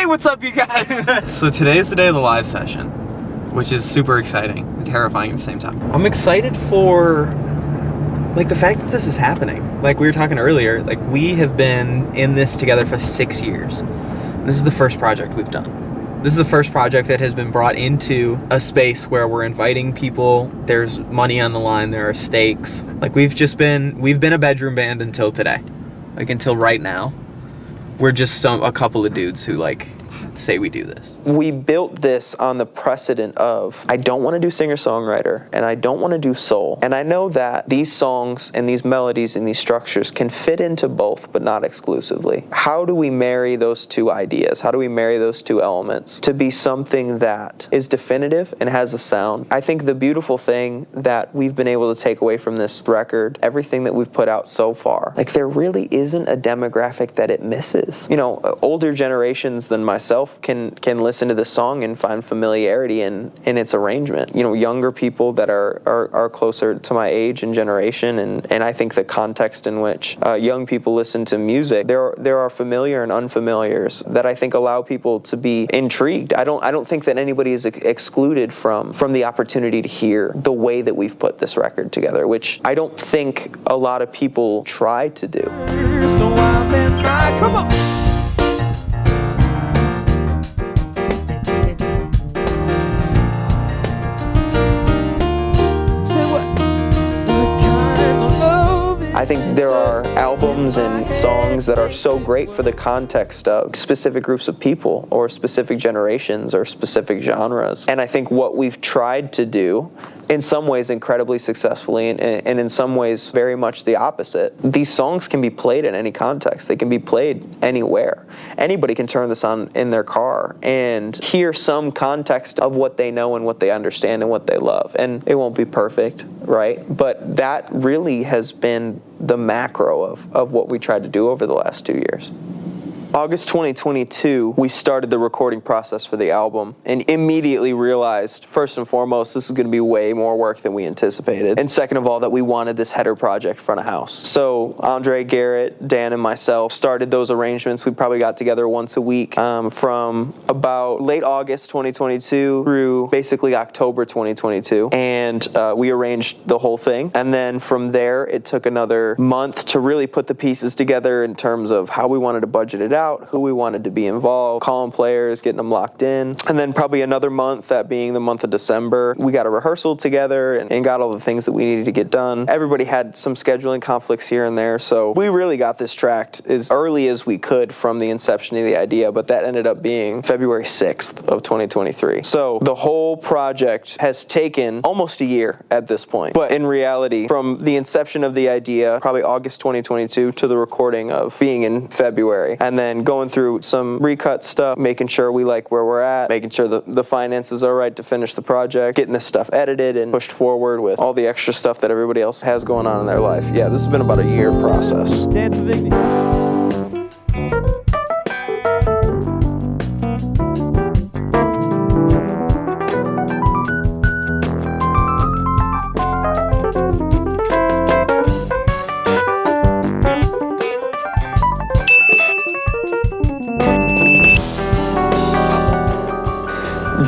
Hey, what's up, you guys? So today is the day of the live session, which is super exciting and terrifying at the same time. I'm excited for, like, the fact that this is happening. Like we were talking earlier, like we have been in this together for 6 years. This is the first project we've done. This is the first project that has been brought into a space where we're inviting people. There's money on the line. There are stakes. Like we've been a bedroom band until today. Like until right now. We're just a couple of dudes who like say we do this. We built this on the precedent of, I don't want to do singer-songwriter and I don't want to do soul. And I know that these songs and these melodies and these structures can fit into both, but not exclusively. How do we marry those two ideas? How do we marry those two elements to be something that is definitive and has a sound? I think the beautiful thing that we've been able to take away from this record, everything that we've put out so far, like there really isn't a demographic that it misses. You know, older generations than myself can listen to this song and find familiarity in its arrangement. You know, younger people that are closer to my age and generation, and I think the context in which young people listen to music, there are familiar and unfamiliars that I think allow people to be intrigued. I don't think that anybody is excluded from the opportunity to hear the way that we've put this record together, which I don't think a lot of people try to do. Come on. I think there are albums and songs that are so great for the context of specific groups of people or specific generations or specific genres. And I think what we've tried to do, in some ways incredibly successfully and in some ways very much the opposite. These songs can be played in any context. They can be played anywhere. Anybody can turn this on in their car and hear some context of what they know and what they understand and what they love. And it won't be perfect, right? But that really has been the macro of what we tried to do over the last 2 years. August 2022, we started the recording process for the album and immediately realized, first and foremost, this is going to be way more work than we anticipated. And second of all, that we wanted this header project front of house. So Andrej, Garrett, Dan, and myself started those arrangements. We probably got together once a week from about late August 2022 through basically October 2022. And we arranged the whole thing. And then from there, it took another month to really put the pieces together in terms of how we wanted to budget it out, who we wanted to be involved, calling players, getting them locked in. And then probably another month, that being the month of December, we got a rehearsal together and got all the things that we needed to get done. Everybody had some scheduling conflicts here and there, so we really got this tracked as early as we could from the inception of the idea, but that ended up being February 6th of 2023. So the whole project has taken almost a year at this point. But in reality, from the inception of the idea, probably August 2022, to the recording of being in February, and then going through some recut stuff, making sure we like where we're at, making sure the finances are right to finish the project, getting this stuff edited and pushed forward with all the extra stuff that everybody else has going on in their life. Yeah, this has been about a year process. Dance of Dignity.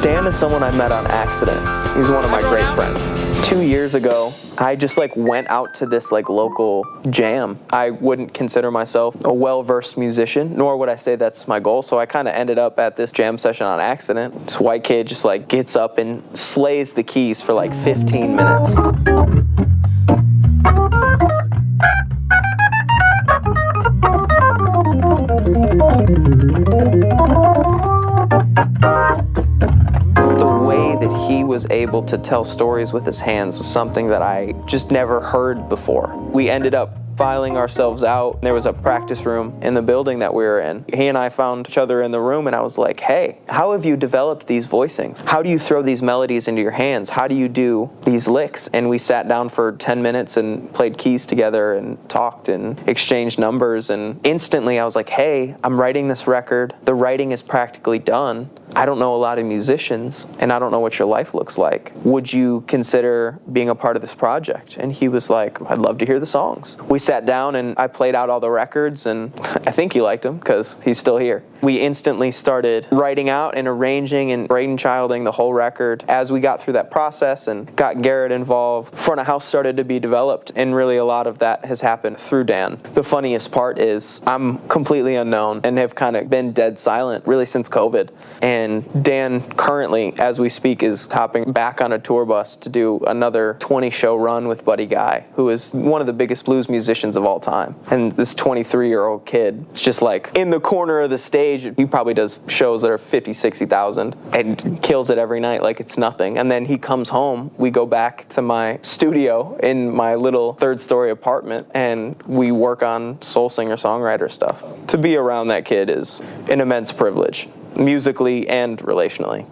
Dan is someone I met on accident. He's one of my great friends. 2 years ago, I just went out to this local jam. I wouldn't consider myself a well-versed musician, nor would I say that's my goal. So I kind of ended up at this jam session on accident. This white kid just gets up and slays the keys for 15 minutes. That he was able to tell stories with his hands was something that I just never heard before. We ended up filing ourselves out. There was a practice room in the building that we were in. He and I found each other in the room and I was like, hey, how have you developed these voicings? How do you throw these melodies into your hands? How do you do these licks? And we sat down for 10 minutes and played keys together and talked and exchanged numbers. And instantly I was like, hey, I'm writing this record. The writing is practically done. I don't know a lot of musicians and I don't know what your life looks like. Would you consider being a part of this project? And he was like, I'd love to hear the songs. We sat down and I played out all the records, and I think he liked them because he's still here. We instantly started writing out and arranging and brainchilding the whole record. As we got through that process and got Garrett involved, front of house started to be developed, and really a lot of that has happened through Dan. The funniest part is I'm completely unknown and have kind of been dead silent really since COVID. And Dan currently, as we speak, is hopping back on a tour bus to do another 20-show run with Buddy Guy, who is one of the biggest blues musicians of all time. And this 23-year-old kid is just like in the corner of the stage. He probably does shows that are 50, 60,000 and kills it every night like it's nothing. And then he comes home. We go back to my studio in my little third-story apartment, and we work on soul singer-songwriter stuff. To be around that kid is an immense privilege, musically and relationally.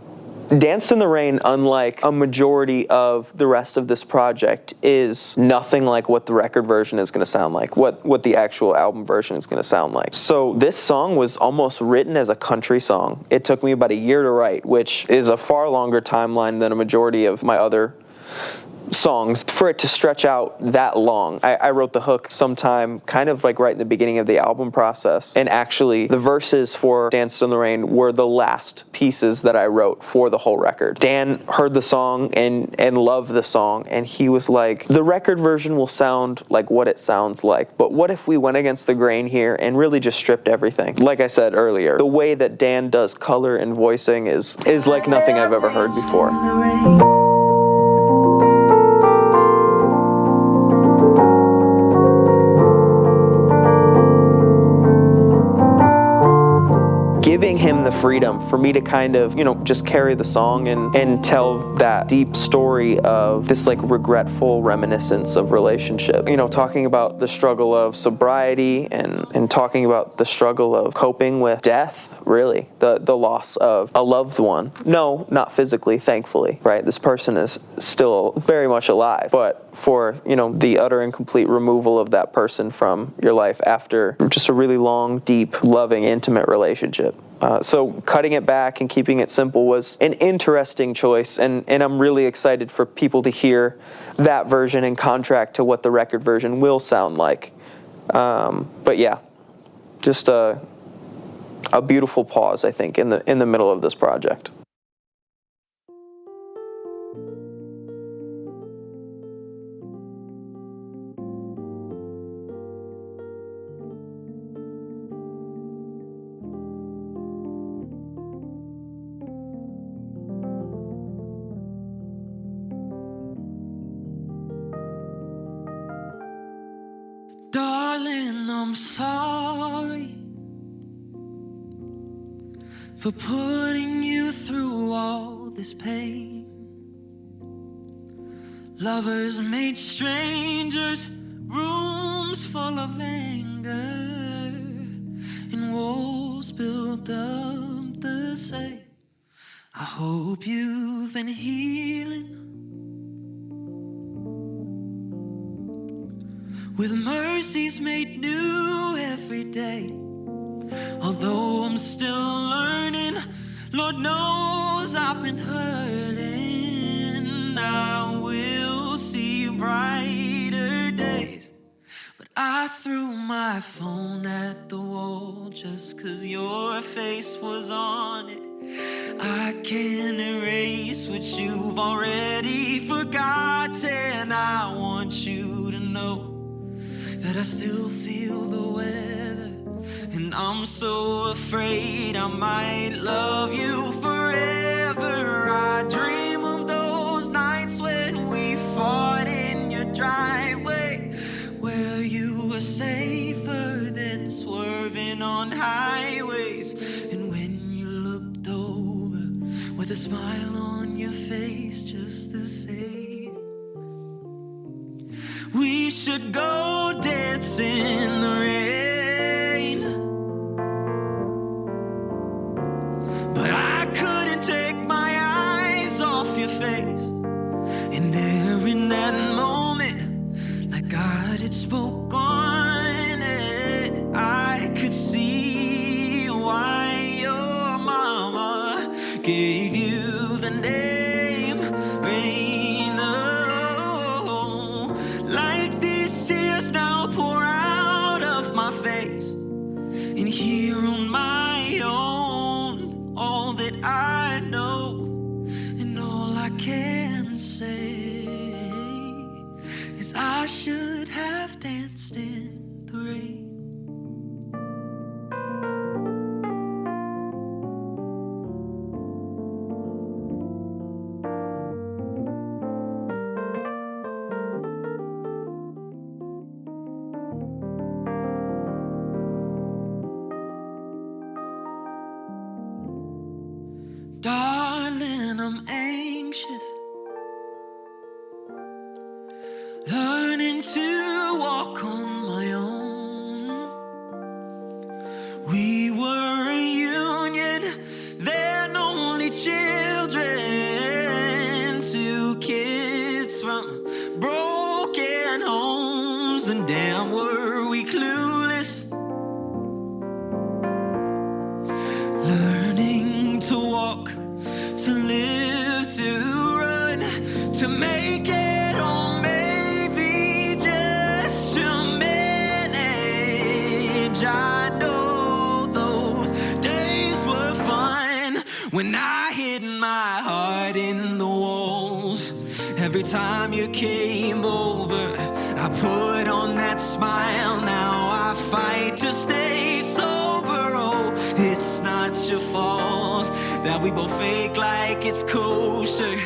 Danced in the Rain, unlike a majority of the rest of this project, is nothing like what the record version is going to sound like, what the actual album version is going to sound like. So this song was almost written as a country song. It took me about a year to write, which is a far longer timeline than a majority of my other songs. For it to stretch out that long, I wrote the hook sometime kind of like right in the beginning of the album process, and actually the verses for Danced in the Rain were the last pieces that I wrote for the whole record. Dan heard the song and loved the song, and he was like, the record version will sound like what it sounds like, but what if we went against the grain here and really just stripped everything? Like I said earlier, the way that Dan does color and voicing is like nothing I've ever heard before. Giving him the freedom for me to kind of, just carry the song and tell that deep story of this like regretful reminiscence of relationship. Talking about the struggle of sobriety and talking about the struggle of coping with death, really, the loss of a loved one. No, not physically, thankfully, right? This person is still very much alive, but for, the utter and complete removal of that person from your life after just a really long, deep, loving, intimate relationship. So cutting it back and keeping it simple was an interesting choice, and I'm really excited for people to hear that version in contrast to what the record version will sound like. But yeah, just a beautiful pause, I think, in the middle of this project. Darling, I'm sorry for putting you through all this pain. Lovers made strangers, rooms full of anger, and walls built up the same. I hope you've been healing with mercies made new every day. Although I'm still learning, Lord knows I've been hurting. I will see brighter days, but I threw my phone at the wall just 'cause your face was on it. I can't erase what you've already forgotten. I want you to know that I still feel the weather, and I'm so afraid I might love you forever. I dream of those nights when we fought in your driveway, where you were safer than swerving on highways, and when you looked over with a smile on your face just to say we should go dance in the rain. But I couldn't take my eyes off your face. And there in that moment, like God had spoken it, I could see why your mama gave you the name Rain. Like these tears now pour I know, and all I can say is I should have danced in the rain. Darling, I'm anxious, learning to walk on my own. We were a union, then only children, 2 kids from broken homes, and damn were we clueless, learning to walk, to live, to run, to make it, or maybe just to manage. I know those days were fun when I hid my heart in the walls. Every time you came over, I put on that smile. Now I fight to stay sober. Oh, it's not your fault that we both fake like it's kosher.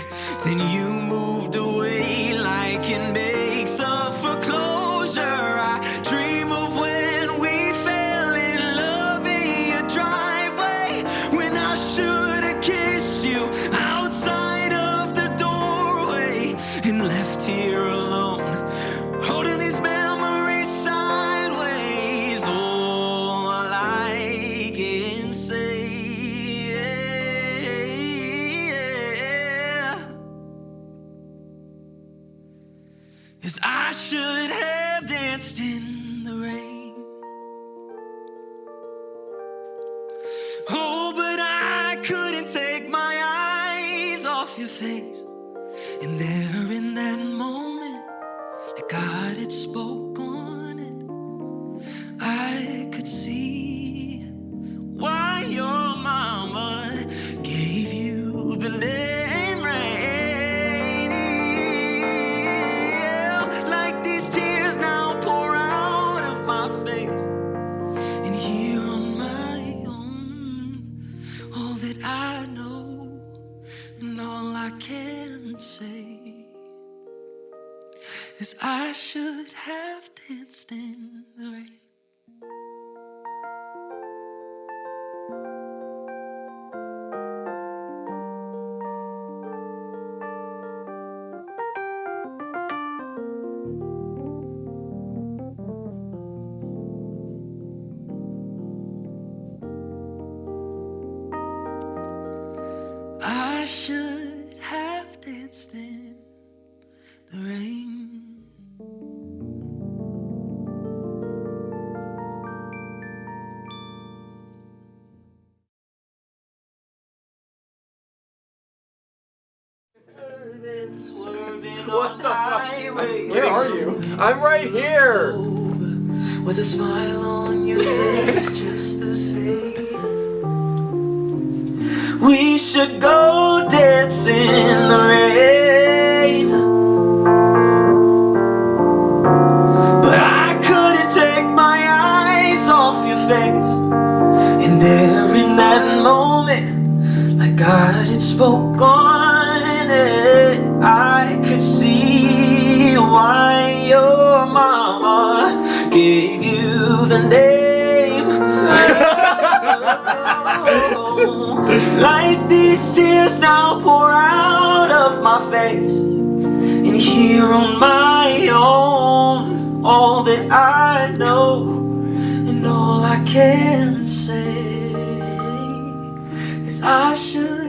Then you moved away like it makes up for closure. I dream of when we fell in love in your driveway, when I should have kissed you outside of the doorway, and left here alone, holding these memories sideways. All I can say is I should have danced in the rain. Oh, but I couldn't take my eyes off your face. And there in that moment, like God had spoke on it, I could see why your mama gave you the name Rain. Yeah, like these tears now pour out of my face, and here on my own, all that I know and all I can say is I should have danced in the rain. I should have danced in the rain. What the fuck? Where are you? I'm right here! With a smile on your face, just the same. We should go dance in the rain, but I couldn't take my eyes off your face. And there in that moment, like God had spoke on it, I could see why your mama gave you the name. Like these tears now pour out of my face, and here on my own, all that I know and all I can say is I should